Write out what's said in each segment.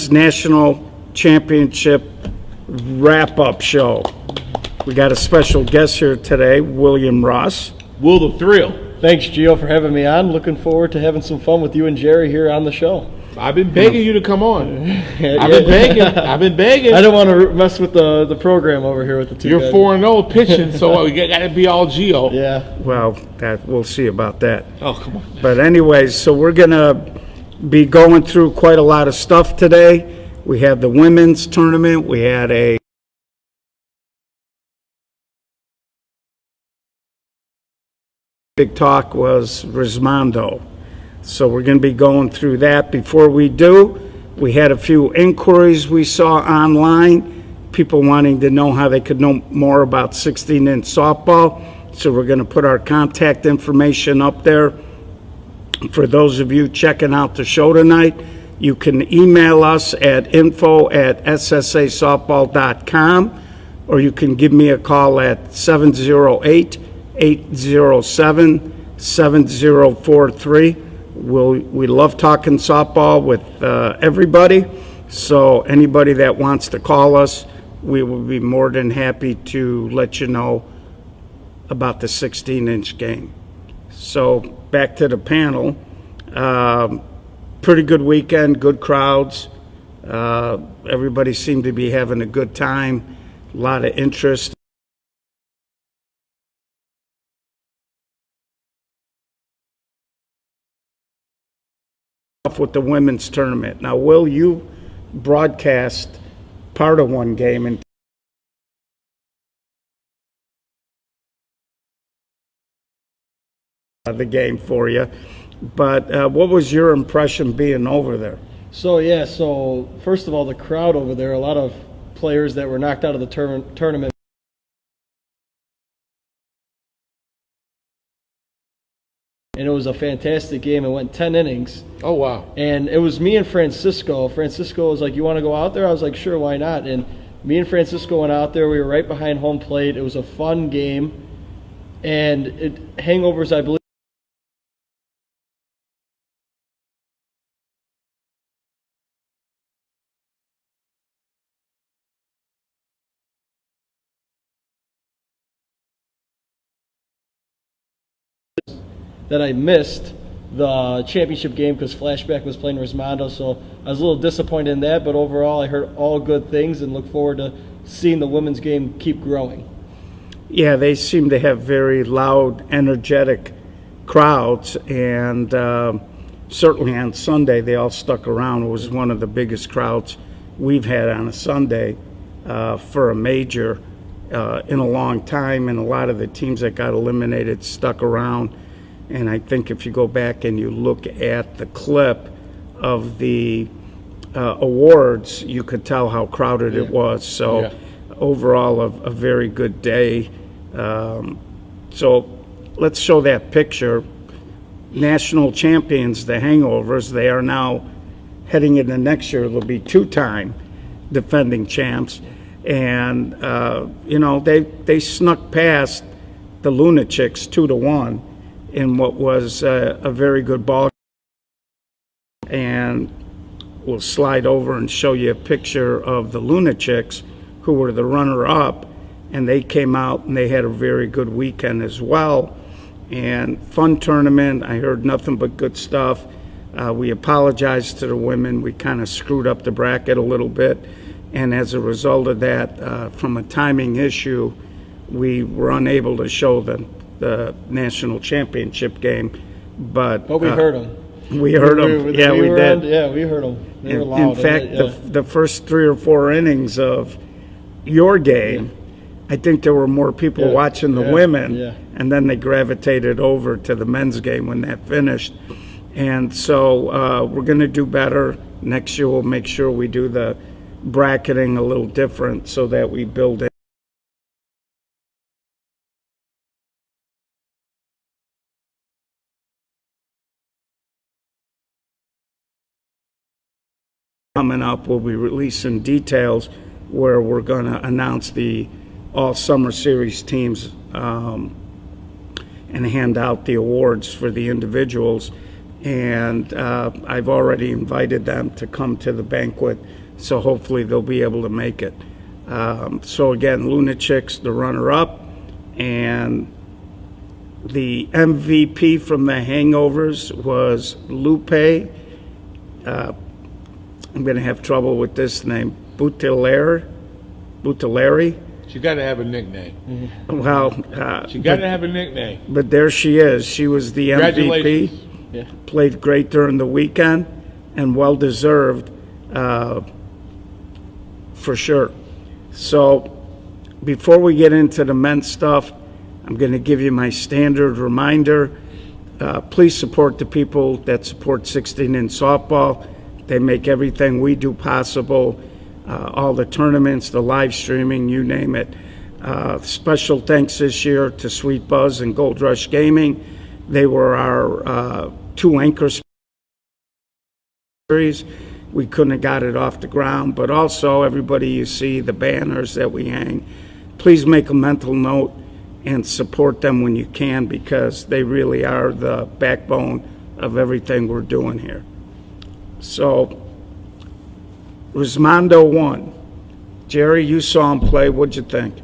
Women's National Championship wrap-up show. We got a special guest here today, William Ross. Will the thrill. Thanks, Gio, for having me on. Looking forward to having some fun with you and Jerry here on the show. I've been begging you to come on. I've been begging. I don't want to mess with the program over here with the two You're guys. 4-0 pitching, so we got to be all Gio. Yeah. Well, we'll see about that. Oh, come on. But anyways, so we're going to be going through quite a lot of stuff today. We have the women's tournament. We had a big talk was Rismondo. So we're going to be going through that. Before we do, we had a few inquiries we saw online, people wanting to know how they could know more about 16-inch softball. So we're going to put our contact information up there. For those of you checking out the show tonight, you can email us at info@ssasoftball.com, or you can give me a call at 708-807-7043. We love talking softball with everybody, so anybody that wants to call us, we will be more than happy to let you know about the 16-inch game. So back to the panel. Pretty good weekend, good crowds. Everybody seemed to be having a good time, a lot of interest. With the women's tournament. Now, Will, you broadcast part of one game and the game for you, but what was your impression being over there? So first of all, the crowd over there, a lot of players that were knocked out of the tournament. And it was a fantastic game. It went 10 innings. Oh, wow. And it was me and Francisco. Francisco was like, you want to go out there? I was like, sure, why not? And me and Francisco went out there. We were right behind home plate. It was a fun game. And hangovers, I believe. That I missed the championship game because Flashback was playing Rismondo, so I was a little disappointed in that, but overall I heard all good things and look forward to seeing the women's game keep growing. Yeah, they seem to have very loud, energetic crowds, and certainly on Sunday they all stuck around. It was one of the biggest crowds we've had on a Sunday for a major in a long time, and a lot of the teams that got eliminated stuck around. And I think if you go back and you look at the clip of the awards, you could tell how crowded it was. So overall, a very good day. So let's show that picture. National champions, the Hangovers, they are now heading into next year. They'll be two-time defending champs. And, they snuck past the Lunatics 2-1. In what was a very good ball. And we'll slide over and show you a picture of the Lunatics, who were the runner-up, and they came out and they had a very good weekend as well. And fun tournament. I heard nothing but good stuff. We apologized to the women. We kind of screwed up the bracket a little bit, and as a result of that, from a timing issue, we were unable to show the national championship game, but we heard them. We heard them. We did. We heard them. They were loud. In fact, the first 3 or 4 innings of your game, I think there were more people watching the women, and then they gravitated over to the men's game when that finished. And so we're going to do better. Next year we'll make sure we do the bracketing a little different so that we build it. Coming up, we'll be releasing details where we're going to announce the all summer series teams and hand out the awards for the individuals. and I've already invited them to come to the banquet, so hopefully they'll be able to make it. So again, Lunatics, the runner-up, and the MVP from the Hangovers was Lupe. I'm going to have trouble with this name. Buttiglieri. She got to have a nickname. Well, She got to have a nickname. but there she is. She was the MVP. Congratulations. Yeah. Played great during the weekend and well deserved for sure. So before we get into the men's stuff, I'm going to give you my standard reminder. Please support the people that support 16-inch softball. They make everything we do possible, all the tournaments, the live streaming, you name it. Special thanks this year to Sweet Buzz and Gold Rush Gaming. They were our two anchor series. We couldn't have got it off the ground, but also everybody you see, the banners that we hang, please make a mental note and support them when you can, because they really are the backbone of everything we're doing here. So, Rismondo won. Jerry, you saw him play. What'd you think?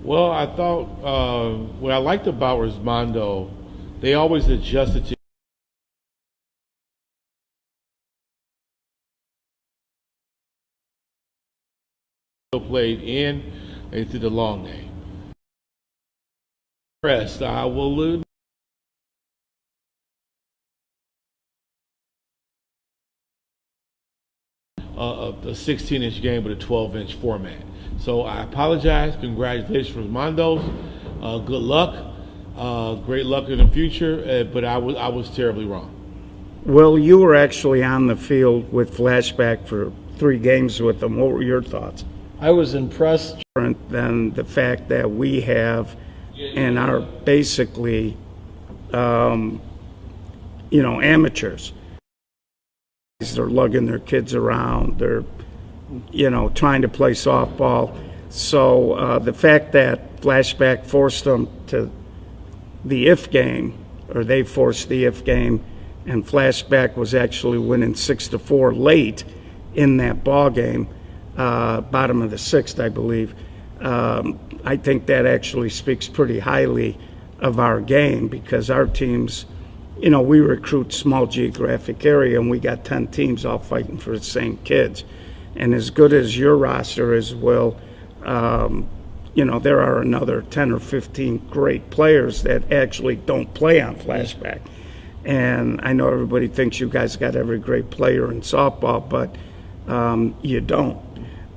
Well, I thought what I liked about Rismondo, they always adjusted to played in and through the long game. Rest, I will lose. A 16-inch game with a 12-inch format. So I apologize. Congratulations, Rismondos. Good luck. Great luck in the future. But I was terribly wrong. Well, you were actually on the field with Flashback for 3 games with them. What were your thoughts? I was impressed. Different than the fact that we have and are basically, amateurs. They're lugging their kids around. They're, trying to play softball. So the fact that Flashback forced them to the if game, or they forced the if game, and Flashback was actually winning 6-4 late in that ball game, bottom of the 6th, I believe. I think that actually speaks pretty highly of our game, because our teams, we recruit small geographic area, and we got 10 teams all fighting for the same kids. And as good as your roster is, Will, there are another 10 or 15 great players that actually don't play on Flashback. And I know everybody thinks you guys got every great player in softball, but you don't.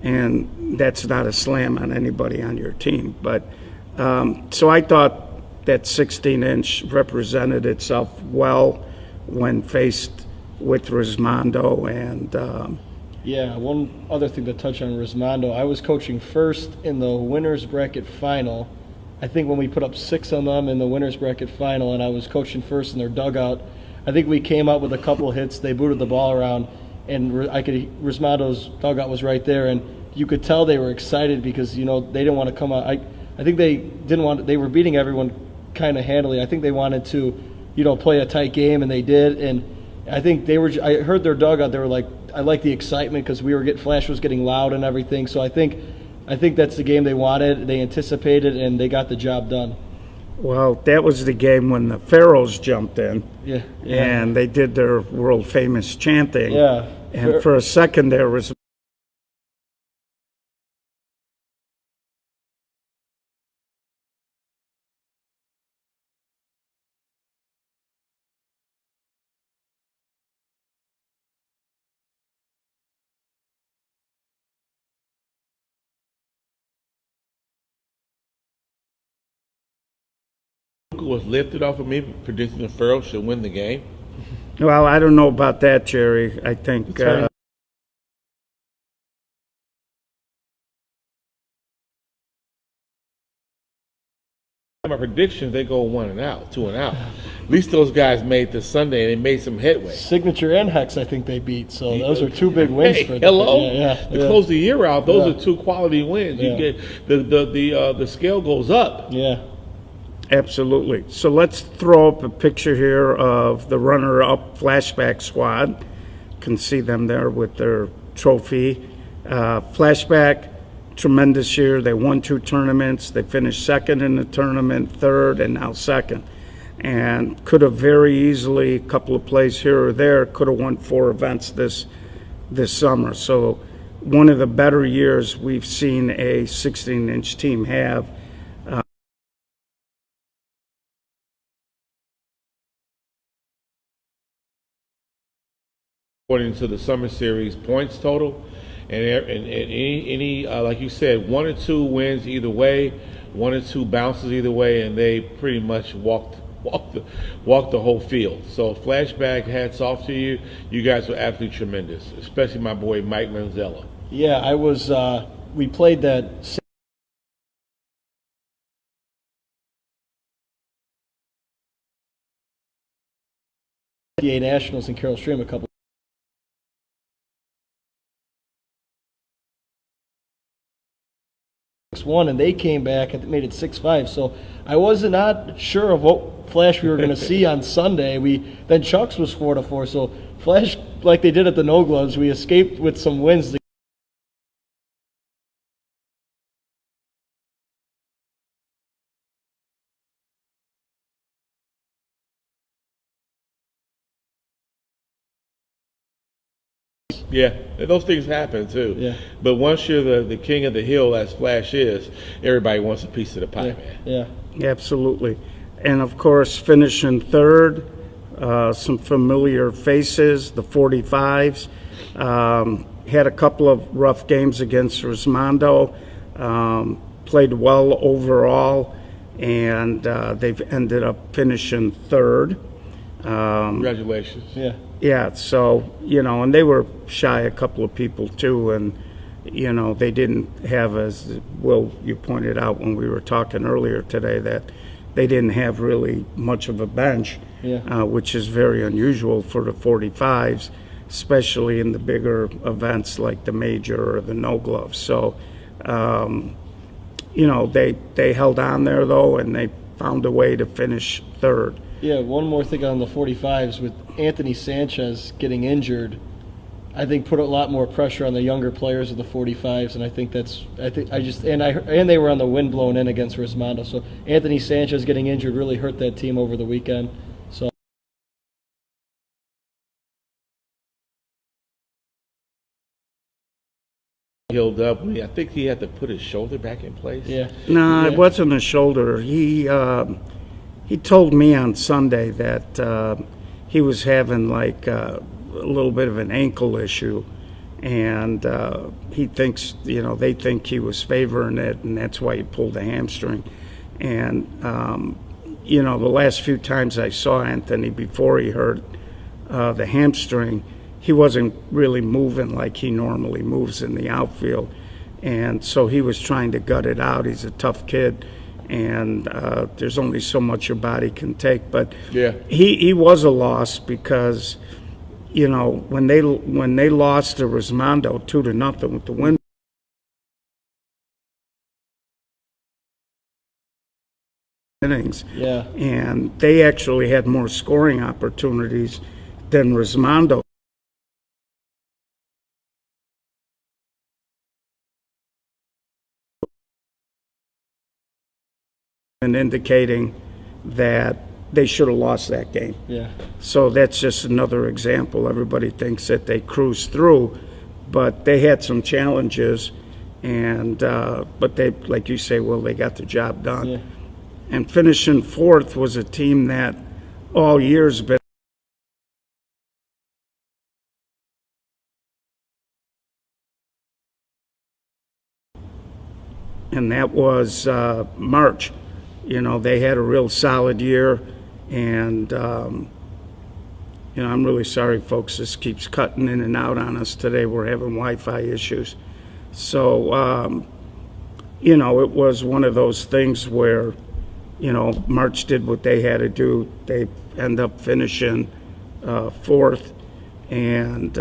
And that's not a slam on anybody on your team. But so I thought that 16-inch represented itself well when faced with Rismondo. And Yeah, one other thing to touch on Rismondo, I was coaching first in the winners bracket final. I think when we put up 6 on them in the winners bracket final, and I was coaching first in their dugout, I think we came out with a couple hits. They booted the ball around, and Rismondo's dugout was right there, and you could tell they were excited because they didn't want to come out. I think they didn't want. They were beating everyone kind of handily. I think they wanted to, play a tight game, and they did. And I think they were. I heard their dugout. They were like, I like the excitement because Flash was getting loud and everything. So I think that's the game they wanted. They anticipated, and they got the job done. well, that was the game when the Pharaohs jumped in. Yeah. And they did their world famous chanting. Yeah. And for a second there was Was lifted off of me predicting the Pharaohs should win the game. well, I don't know about that, Jerry. I think My predictions, they go 1 and out, 2 and out. At least those guys made this Sunday, and they made some headway. Signature and Hex, I think they beat. So those are 2 big wins Hey, for them. hello. Yeah. To close the year out, those Yeah. are 2 quality wins. Yeah. You get the scale goes up. Yeah. absolutely. So let's throw up a picture here of the runner-up flashback squad. Can see them there with their trophy. Flashback, tremendous year. They won 2 tournaments. They finished second in the tournament, third, and now second. And could have very easily, a couple of plays here or there, could have won 4 events this summer. So one of the better years we've seen a 16-inch team have. According to the summer series points total, and any like you said, 1 or 2 wins either way, 1 or 2 bounces either way, and they pretty much walked the whole field. So flashback, hats off to you. You guys were absolutely tremendous, especially my boy Mike Manzella. Yeah, I was. We played that. SSA Nationals in Carroll Stream a couple. One and they came back and made it 6-5. So I was not sure of what Flash we were going to see on Sunday. Then Chuck's was 4-4. So Flash, like they did at the No Gloves, we escaped with some wins. Yeah, those things happen too. Yeah. But once you're the king of the hill, as Flash is, everybody wants a piece of the pie, Yeah. man. Yeah. Absolutely. And of course, finishing third, some familiar faces, the 45s. Had a couple of rough games against Rismondo. Played well overall, and they've ended up finishing third. Congratulations. Yeah. Yeah, so, and they were shy a couple of people too, and, they didn't have, as Will, you pointed out when we were talking earlier today, that they didn't have really much of a bench, Yeah. which is very unusual for the 45s, especially in the bigger events like the major or the no gloves. So, they held on there though, and they found a way to finish third. Yeah, one more thing on the 45s with Anthony Sanchez getting injured. I think put a lot more pressure on the younger players of the 45s, and and they were on the wind blowing in against Rismondo. So Anthony Sanchez getting injured really hurt that team over the weekend. So Healed up. I think he had to put his shoulder back in place. yeah, No, yeah. it wasn't a shoulder. He told me on Sunday that he was having like a little bit of an ankle issue, and he thinks, they think he was favoring it, and that's why he pulled the hamstring. And the last few times I saw Anthony before he hurt the hamstring, he wasn't really moving like he normally moves in the outfield, and so he was trying to gut it out. He's a tough kid, and there's only so much your body can take. But Yeah. he was a loss because, when they lost to Rismondo 2-0 with the win. Innings, Yeah. and they actually had more scoring opportunities than Rismondo. And indicating that they should have lost that game. Yeah. So that's just another example. Everybody thinks that they cruised through, but they had some challenges, and but they, like you say, well, they got the job done. Yeah. And finishing fourth was a team that all year's been and that was March. They had a real solid year, and I'm really sorry, folks. This keeps cutting in and out on us today. We're having Wi-Fi issues. So, it was one of those things where, March did what they had to do. They end up finishing fourth, and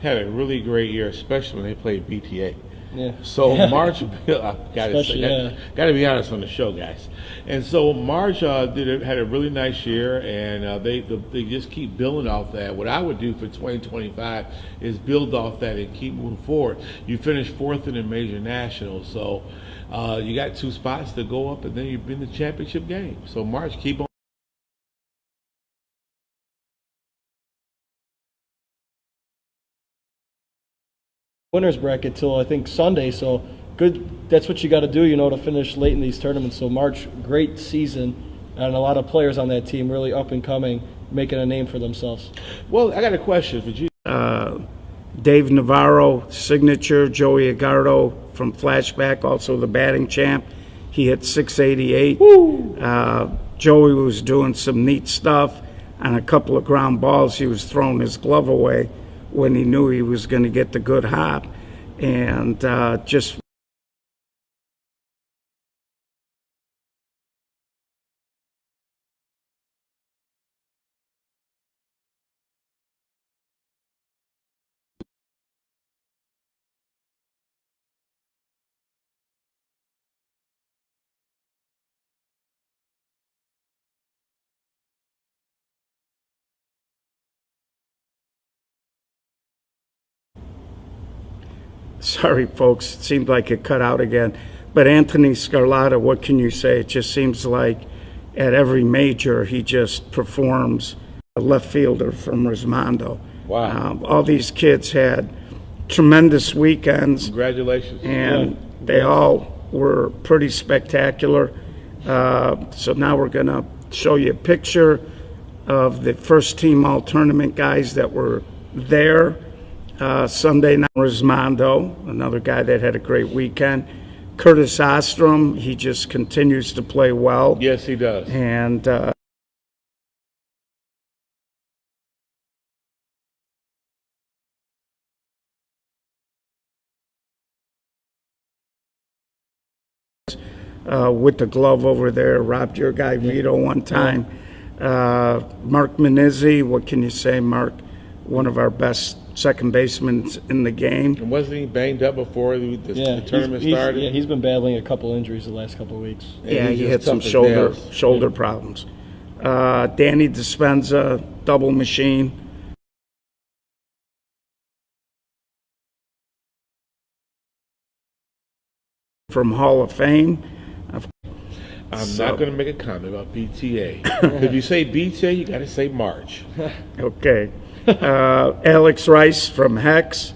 had a really great year, especially when they played BTA. Yeah. So March, I gotta Especially, yeah. gotta be honest on the show, guys. And so March had a really nice year, and they just keep building off that. What I would do for 2025 is build off that and keep moving forward. You finished fourth in the major nationals, so you got 2 spots to go up, and then you've been in the championship game. So March, keep on. Winners bracket till I think Sunday. So good. That's what you got to do, to finish late in these tournaments. So March, great season, and a lot of players on that team really up and coming, making a name for themselves. Well, I got a question for you. Dave Navarro, signature, Joey Agardo from Flashback, also the batting champ. He hit 688. Joey was doing some neat stuff on a couple of ground balls. He was throwing his glove away when he knew he was going to get the good hop. And just sorry, folks, it seemed like it cut out again. But Anthony Scarlatta, what can you say? It just seems like at every major he just performs. A left fielder from Rismondo. Wow. All these kids had tremendous weekends. Congratulations. And they all were pretty spectacular. So now we're going to show you a picture of the first team all-tournament guys that were there. Sunday night, Rismondo, another guy that had a great weekend. Curtis Ostrom, he just continues to play well. Yes, he does. And with the glove over there, robbed your guy Vito one time. Mark Menizzi, what can you say, Mark? One of our best second basemen in the game. And wasn't he banged up before the tournament started? Yeah, he's been battling a couple injuries the last couple of weeks. Yeah, he had just some tough as nails. shoulder problems. Danny Dispenza, double machine. From Hall of Fame. I'm not going to make a comment about BTA. If you say BTA, you got to say March. Okay. Alex Rice from Hex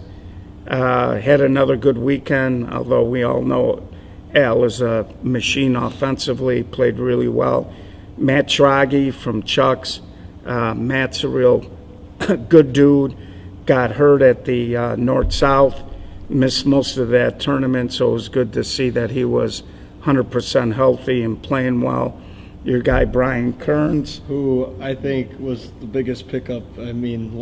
had another good weekend, although we all know Al is a machine offensively, played really well. Matt Schrage from Chucks. Matt's a real good dude. Got hurt at the North-South, missed most of that tournament, so it was good to see that he was 100% healthy and playing well. Your guy Brian Kearns, who I think was the biggest pickup. I mean,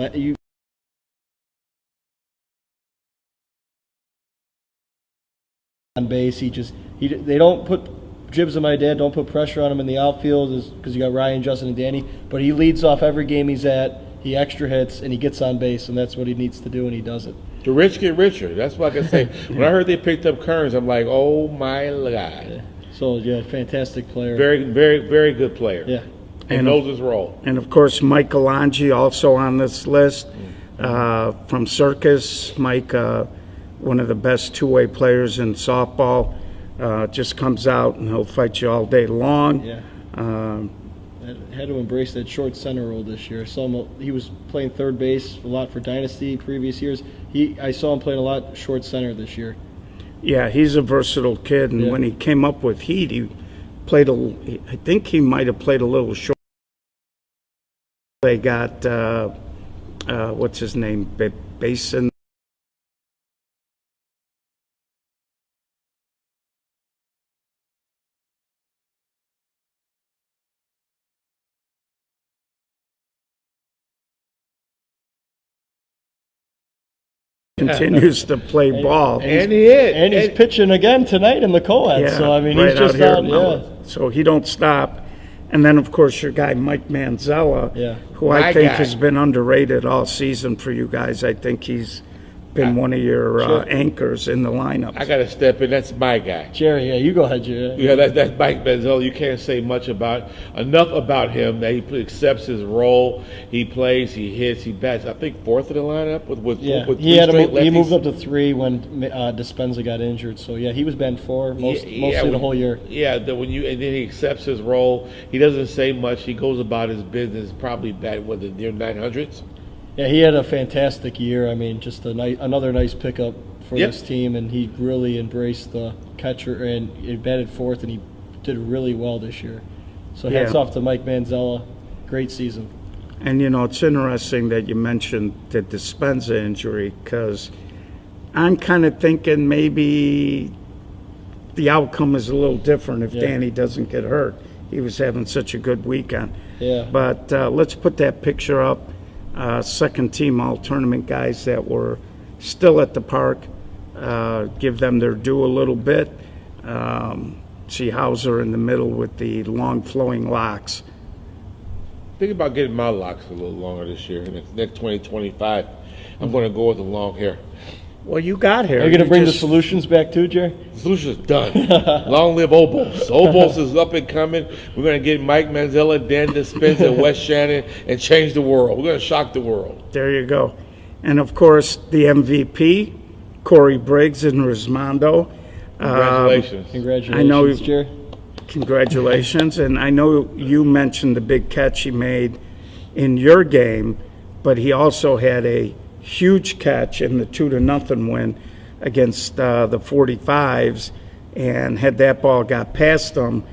on base, they don't put Jibs and my dad don't put pressure on him in the outfield because you got Ryan, Justin, and Danny. But he leads off every game he's at. He extra hits and he gets on base, and that's what he needs to do, and he does it. The rich get richer. That's what I can say. When I heard they picked up Kearns, I'm like, oh my God. Yeah. So yeah, fantastic player. Very, very, very good player. Yeah. And knows his role. And of course, Mike Alonji also on this list from Circus. Mike, one of the best two-way players in softball, just comes out and he'll fight you all day long. Yeah. Had to embrace that short center role this year. He was playing third base a lot for Dynasty previous years. I saw him playing a lot short center this year. Yeah, he's a versatile kid, and when he came up with Heat, he played I think he might have played a little short. They got what's his name, Basin. Continues to play ball. And he hit. And he's pitching again tonight in the co-ed. Yeah, so, I mean, right he's just out out. here. Yeah. So he don't stop. And then, of course, your guy Mike Manzella, who I think has been underrated all season for you guys. I think he's been one of your anchors in the lineup. I got to step in. That's my guy. Jerry, yeah, you go ahead, Jerry. Yeah, that's Mike Manziel. You can't say much enough about him. That he accepts his role. He plays. He hits. He bats. I think fourth in the lineup with Yeah, three he straight lefties. he moved up to 3 when Dispenza got injured. So yeah, he was batting 4 mostly the whole year. Yeah, and then he accepts his role. He doesn't say much. He goes about his business. Probably bat near 900s. Yeah, he had a fantastic year. I mean, just another nice pickup for this team, and he really embraced the catcher, and he batted 4th, and he did really well this year. So hats off to Mike Manzella. Great season. And, you know, it's interesting that you mentioned the Dispenza injury, because I'm kind of thinking maybe the outcome is a little different if Danny doesn't get hurt. He was having such a good weekend. Yeah. But let's put that picture up. Second team all-tournament guys that were still at the park. Give them their due a little bit. See Hauser in the middle with the long flowing locks. Think about getting my locks a little longer this year. Next 2025, I'm going to go with the long hair. Well, you got here. Are you going to bring the solutions back too, Jerry? The solution's done. Long live Obos. Obos is up and coming. We're going to get Mike Manzella, Dan Dispenza, Wes Shannon, and change the world. We're going to shock the world. There you go. And, of course, the MVP, Corey Briggs and Rismondo. Congratulations. Congratulations, Jerry. Congratulations. And I know you mentioned the big catch he made in your game, but he also had a huge catch in the 2-0 win against the 45s, and had that ball got past him,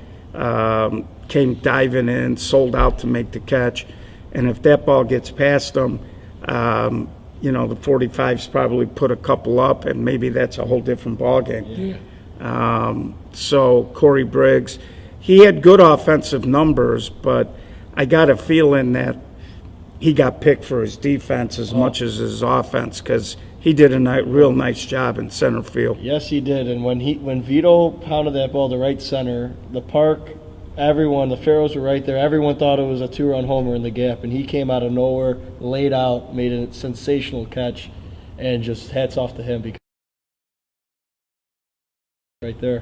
came diving in, sold out to make the catch. And if that ball gets past him, you know, the 45s probably put a couple up, and maybe that's a whole different ball game. So Corey Briggs, he had good offensive numbers, but I got a feeling that he got picked for his defense as much as his offense, because he did a real nice job in center field. Yes, he did. And when Vito pounded that ball to right center, the park, everyone, the Pharaohs were right there. Everyone thought it was a 2-run homer in the gap, and he came out of nowhere, laid out, made a sensational catch, and just hats off to him because right there.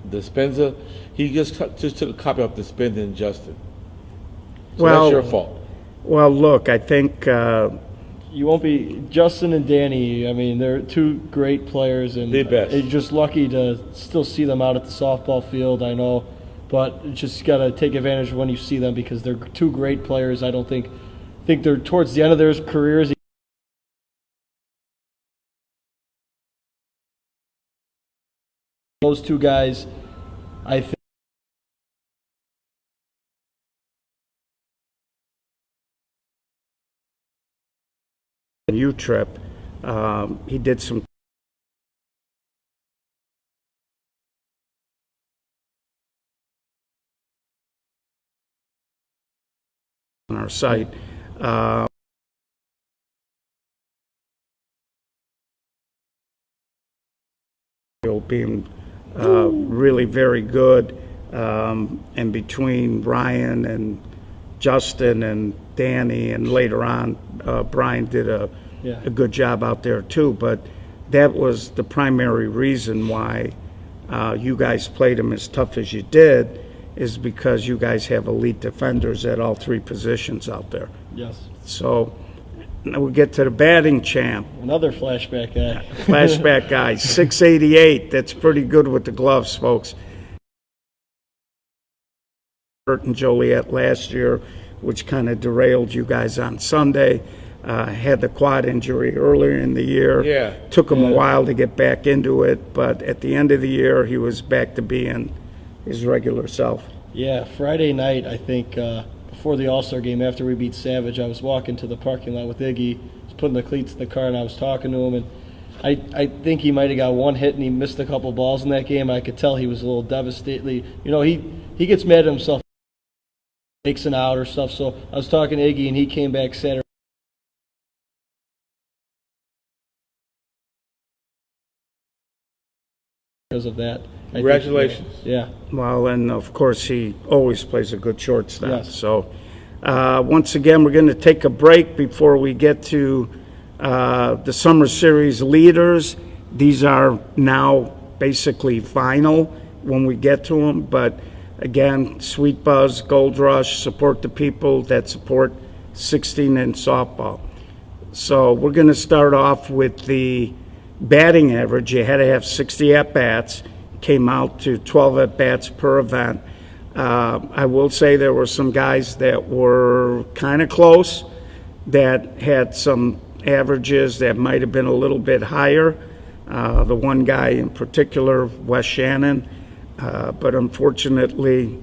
Dispenza, he just took a copy off Dispenza and Justin. So Well, that's your fault. Well, look, I think You won't be Justin and Danny. I mean, they're 2 great players, and The best. you're just lucky to still see them out at the softball field. I know, but you just got to take advantage of when you see them because they're 2 great players. I don't think they're towards the end of their careers. Those 2 guys, I think. U-Trip, he did some on our site. Being really very good, and between Ryan and Justin and Danny, and later on Brian did a good job out there too. But that was the primary reason why you guys played him as tough as you did, is because you guys have elite defenders at all 3 positions out there. Yes. So now we get to the batting champ. Another flashback guy. Flashback guy, 688. That's pretty good with the gloves, folks. Burton Joliet last year, which kind of derailed you guys on Sunday. Had the quad injury earlier in the year. Yeah. Took him a while to get back into it, but at the end of the year, he was back to being his regular self. Yeah, Friday night, I think, before the All-Star game, after we beat Savage, I was walking to the parking lot with Iggy, was putting the cleats in the car, and I was talking to him, and I think he might have got 1 hit, and he missed a couple balls in that game. I could tell he was a little devastated. You know, he gets mad at himself, makes an out or stuff, so I was talking to Iggy, and he came back Saturday because of that. Congratulations. Yeah. Well, and of course, he always plays a good shortstop. Yes. So, once again, we're going to take a break before we get to the Summer Series leaders. These are now basically final when we get to them. But again, Sweet Buzz, Gold Rush, support the people that support 16 in softball. So we're going to start off with the batting average. You had to have 60 at-bats. Came out to 12 at-bats per event. I will say there were some guys that were kind of close that had some averages that might have been a little bit higher. The one guy in particular, Wes Shannon, but unfortunately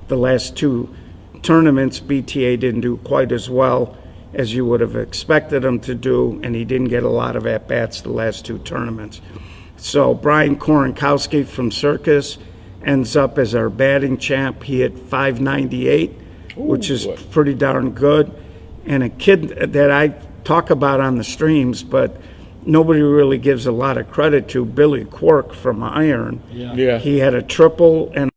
the last two tournaments BTA didn't do quite as well as you would have expected him to do, and he didn't get a lot of at-bats the last two tournaments. So Brian Koronkowski from Circus ends up as our batting champ. He hit .598, which is pretty darn good. And a kid that I talk about on the streams, but nobody really gives a lot of credit to, Billy Quirk from Iron. Yeah. He had a triple and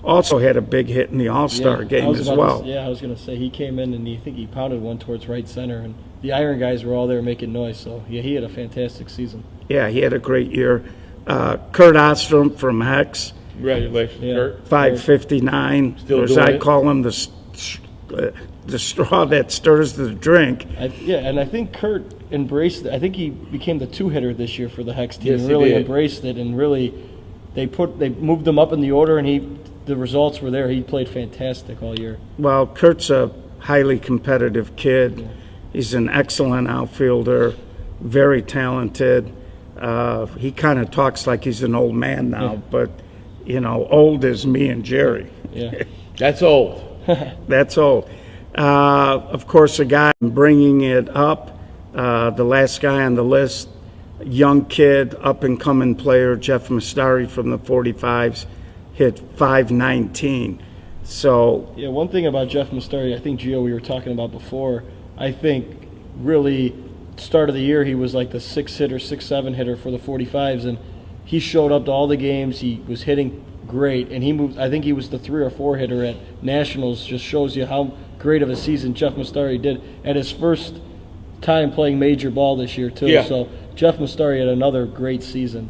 also had a big hit in the All-Star game as well. I was going to say he came in and I think he pounded one towards right center, and the Iron guys were all there making noise. So yeah, he had a fantastic season. Yeah, he had a great year. Kurt Ostrom from Hex, Congratulations, Kurt. 559, Still or as doing I it. call him, the straw that stirs the drink. And I think Kurt embraced it. I think he became the two-hitter this year for the Hex team. Yes, he really did. embraced it, and really they moved him up in the order, and the results were there. He played fantastic all year. Well, Kurt's a highly competitive kid. Yeah. He's an excellent outfielder, very talented. He kind of talks like he's an old man now, but, you know, old as me and Jerry. Yeah. That's old. That's old. Of course, a guy bringing it up, the last guy on the list, young kid, up-and-coming player, Jeff Mastari from the 45s, hit .519. So yeah, one thing about Jeff Mastari, I think, Gio, we were talking about before, I think really start of the year he was like the 6'7" hitter for the 45s, and he showed up to all the games. He was hitting great, and he moved. I think he was the 3 or 4 hitter at Nationals. Just shows you how great of a season Jeff Mastari did at his first time playing major ball this year too. Yeah. So Jeff Mastari had another great season.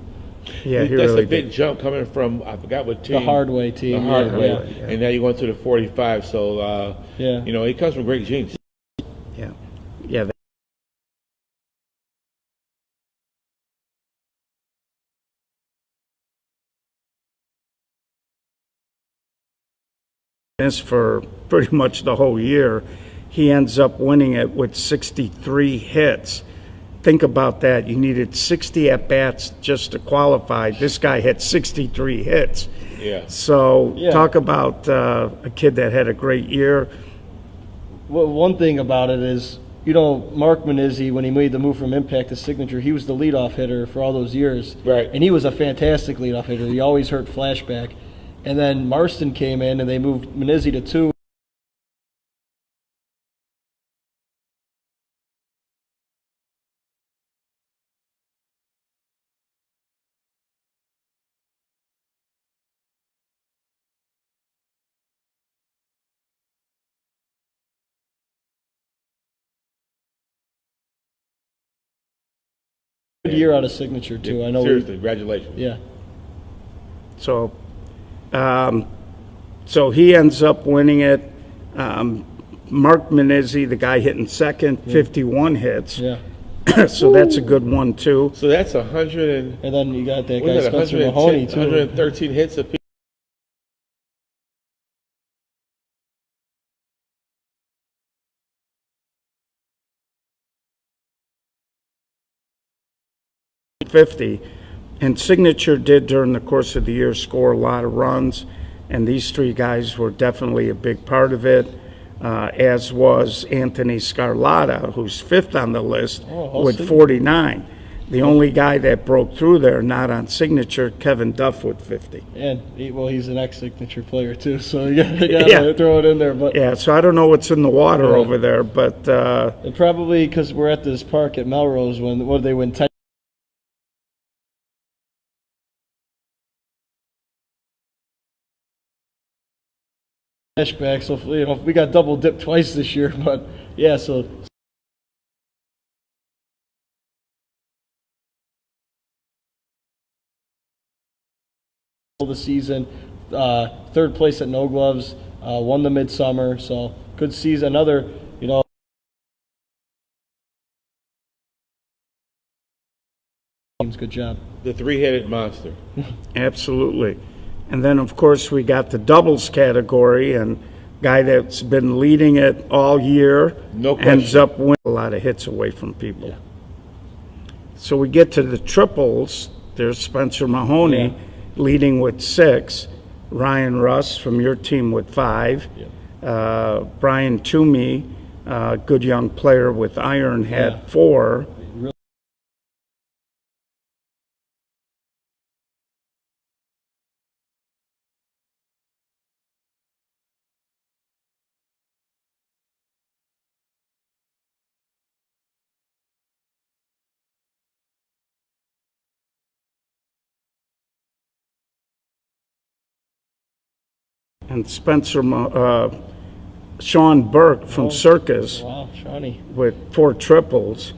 yeah, he That's really a big did. jump coming from, I forgot what team. The Hardway team. The Hardway. Yeah. And now you're going to the 45. So, Yeah. you know, he comes from great genes. Yeah, yeah. This for pretty much the whole year. He ends up winning it with 63 hits. Think about that. You needed 60 at-bats just to qualify. This guy had 63 hits. Yeah. So Yeah. talk about a kid that had a great year. Well, one thing about it is, you know, Mark Menizzi, when he made the move from Impact to Signature, he was the leadoff hitter for all those years. Right. And he was a fantastic leadoff hitter. He always hurt flashback. And then Marston came in, and they moved Menizzi to 2. Good year out of Signature too. I know. Seriously, congratulations. Yeah. So, so he ends up winning it. Mark Menizzi, the guy hitting second, 51 hits. Yeah. So that's a good one too. So that's 100 and And then you got that what guy is that, Spencer 110 Mahoney too. 113 hits apiece. .50, and Signature did during the course of the year score a lot of runs, and these three guys were definitely a big part of it, as was Anthony Scarlata, who's fifth on the list Oh, with Signature. 49. The only guy that broke through there, not on signature, Kevin Duff with 50. And he's an ex-signature player too, so you gotta throw it in there. But Yeah, so I don't know what's in the water over there, but and probably because we're at this park at Melrose when they win 10. Flashback, so we got double dipped twice this year, but yeah, so. The season, third place at No Gloves, won the Midsummer, so good season. Another, good job. The three-headed monster. absolutely. And then, of course, we got the doubles category, and guy that's been leading it all year No question. ends up winning a lot of hits away from people. Yeah. So we get to the triples. There's Spencer Mahoney leading with 6, Ryan Russ from your team with 5, Brian Toomey, good young player with iron, had 4. And Sean Burke from Circus Wow, Shawnee. with 4 triples.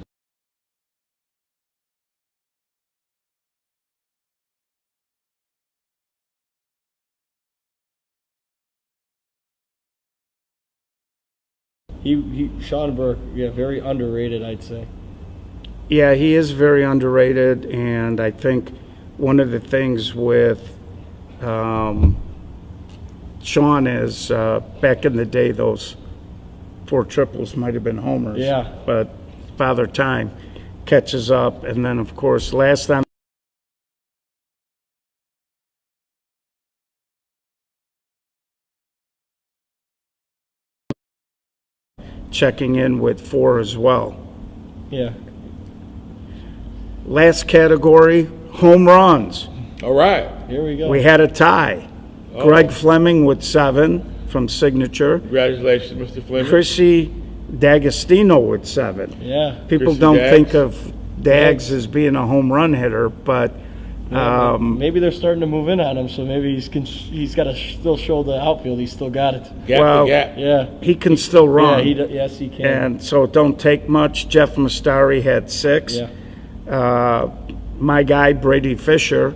Sean Burke, very underrated, I'd say. Yeah, he is very underrated, and I think one of the things with Sean is back in the day, those 4 triples might have been homers. Yeah. But Father Time catches up, and then, of course, last time checking in with 4 as well. Yeah. Last category, home runs. All right. Here we go. We had a tie. Greg Fleming with 7 from Signature. Congratulations, Mr. Fleming. Chrissy D'Agostino with 7. Yeah. People Chrissy don't Dags. think of Dags as being a home run hitter, but Maybe they're starting to move in on him, so maybe he's got to still show the outfield. He's still got it. Gap Well, to gap. Yeah. he can still run. Yeah. Yes, he can. And so it don't take much. Jeff Mastari had 6. Yeah. My guy, Brady Fisher,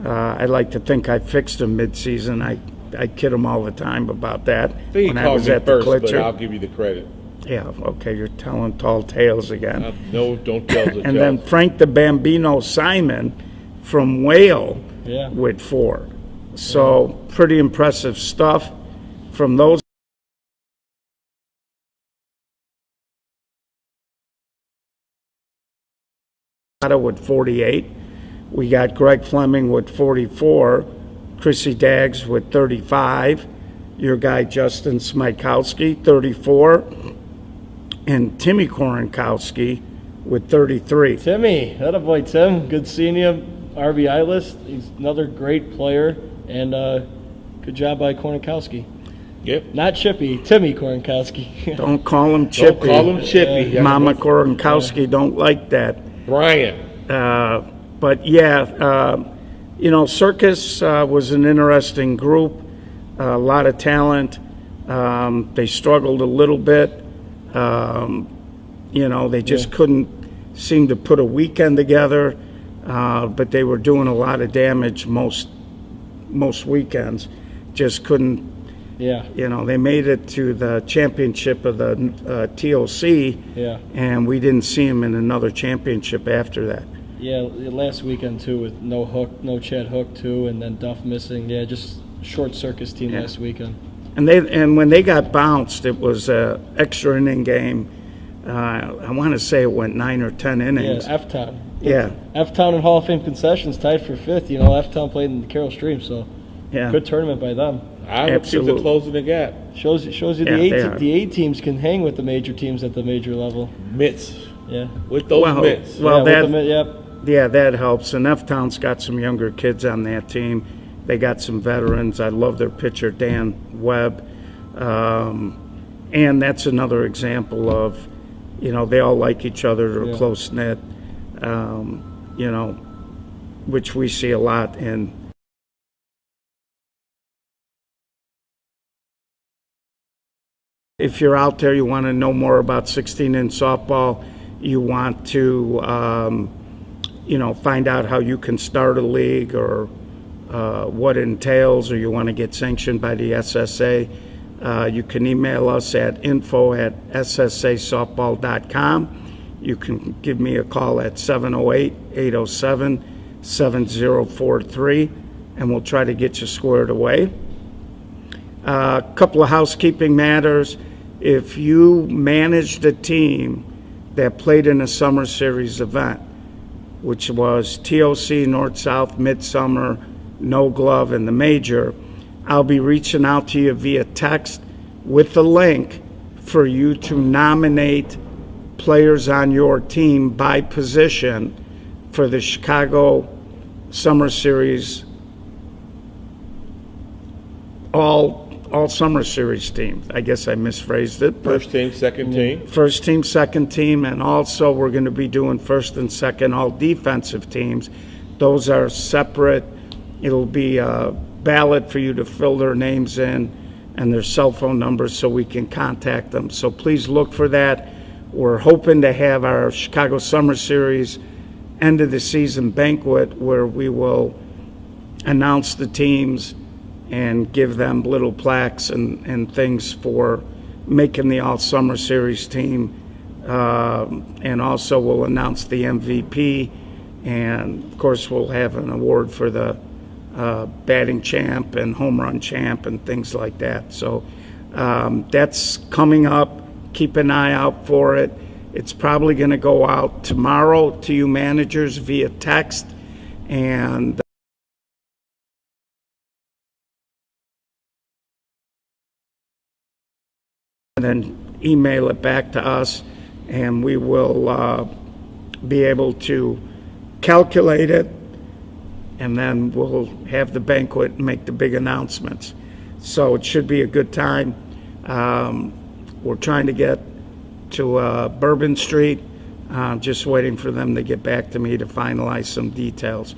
I like to think I fixed him midseason. I kid him all the time about that I think he when I called was me at the first, but Klitzer. I'll give you the credit. Yeah, okay, you're telling tall tales again. No, don't tell the And then Frank the Bambino Simon from Whale Yeah. with 4. So pretty impressive stuff from those. With 48. We got Greg Fleming with 44. Chrissy Dags with 35. Your guy Justin Smykowski, 34. And Timmy Korenkowski with 33. Timmy, that boy Tim. Good seeing you. RBI list. He's another great player, and good job by Korenkowski. Yep. Not Chippy, Timmy Korenkowski. Don't call him Chippy. Don't call him Chippy. Yeah. Mama Korenkowski don't like that. Brian. But yeah, Circus was an interesting group, a lot of talent. They struggled a little bit. They just couldn't seem to put a weekend together, but they were doing a lot of damage most weekends. Just couldn't. Yeah. They made it to the championship of the TOC, Yeah. and we didn't see them in another championship after that. Yeah, last weekend too with no Hook, no Chad Hook too, and then Duff missing. Yeah, just short Circus team last weekend. And when they got bounced, it was an extra inning game. I want to say it went 9 or 10 innings. Yeah, F-Town. Yeah. F-Town and Hall of Fame Concessions tied for 5th. F-Town played in the Carroll Stream, so Yeah. good tournament by them. I would keep Absolutely. closing the gap. Shows you Yeah, they are. the A teams can hang with the major teams at the major level. Mitts. Yeah. With those Well, mitts. well, yeah, that with the, yep. Yeah, that helps. And F-Town's got some younger kids on that team. They got some veterans. I love their pitcher, Dan Webb. And that's another example of, they all like each other. They're close-knit, which we see a lot in. If you're out there, you want to know more about 16-inch softball, you want to, find out how you can start a league or what it entails, or you want to get sanctioned by the SSA, you can email us at info@ssasoftball.com. You can give me a call at 708-807-7043, and we'll try to get you squared away. A couple of housekeeping matters. If you managed a team that played in a summer series event, which was TOC, North-South, Midsummer, No Glove, and the Major, I'll be reaching out to you via text with a link for you to nominate players on your team by position for the Chicago Summer Series, all Summer Series teams. I guess I misphrased it. First team, second team. First team, second team, and also we're going to be doing first and second all defensive teams. Those are separate. It'll be a ballot for you to fill their names in and their cell phone numbers so we can contact them. So please look for that. We're hoping to have our Chicago Summer Series end of the season banquet where we will announce the teams and give them little plaques and things for making the All-Summer Series team. And also we'll announce the MVP. And, of course, we'll have an award for the batting champ and home run champ and things like that. So that's coming up. Keep an eye out for it. It's probably going to go out tomorrow to you managers via text. And then email it back to us, and we will be able to calculate it, and then we'll have the banquet and make the big announcements. So it should be a good time. We're trying to get to Bourbon Street, just waiting for them to get back to me to finalize some details.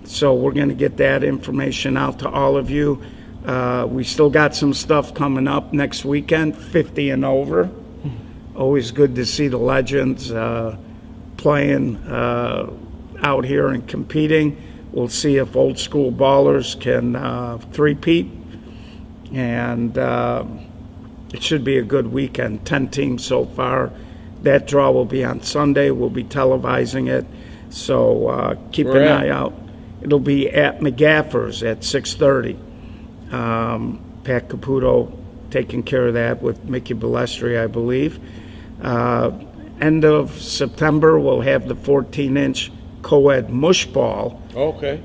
So we're going to get that information out to all of you. We still got some stuff coming up next weekend, 50 and over. Always good to see the legends playing out here and competing. We'll see if old school ballers can three-peat. And it should be a good weekend. 10 teams so far. That draw will be on Sunday. We'll be televising it. So keep an eye out. It'll be at McGaffer's at 6:30. Pat Caputo taking care of that with Mickey Balestri, I believe. End of September, we'll have the 14-inch co-ed mushball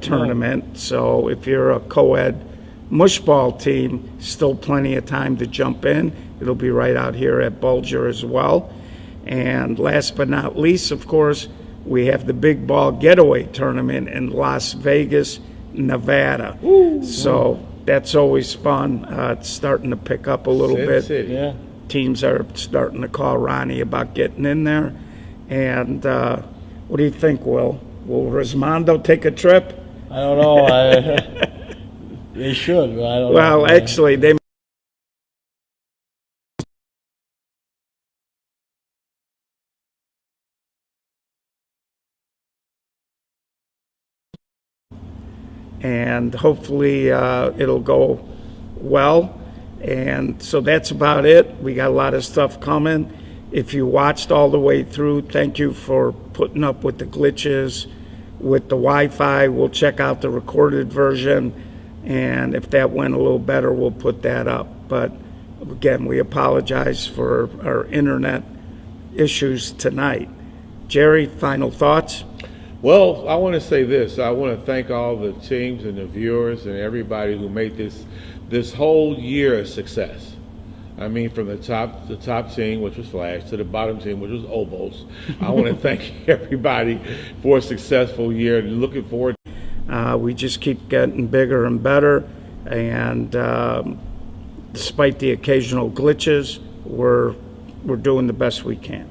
tournament. So if you're a co-ed mushball team, still plenty of time to jump in. It'll be right out here at Bulger as well. And last but not least, of course, we have the big ball getaway tournament in Las Vegas, Nevada. So that's always fun. It's starting to pick up a little bit. City. Yeah. Teams are starting to call Ronnie about getting in there. And what do you think, Will? Will Rismondo take a trip? I don't know. They should, but I don't know. Well, actually, they and hopefully it'll go well. And so that's about it. We got a lot of stuff coming. If you watched all the way through, thank you for putting up with the glitches with the Wi-Fi. We'll check out the recorded version, and if that went a little better, we'll put that up. But again, we apologize for our internet issues tonight. Jerry, final thoughts? Well, I want to say this. I want to thank all the teams and the viewers and everybody who made this whole year a success. I mean, from the top team, which was Flash, to the bottom team, which was Oboes. I want to thank everybody for a successful year and looking forward. We just keep getting bigger and better, and despite the occasional glitches, we're doing the best we can.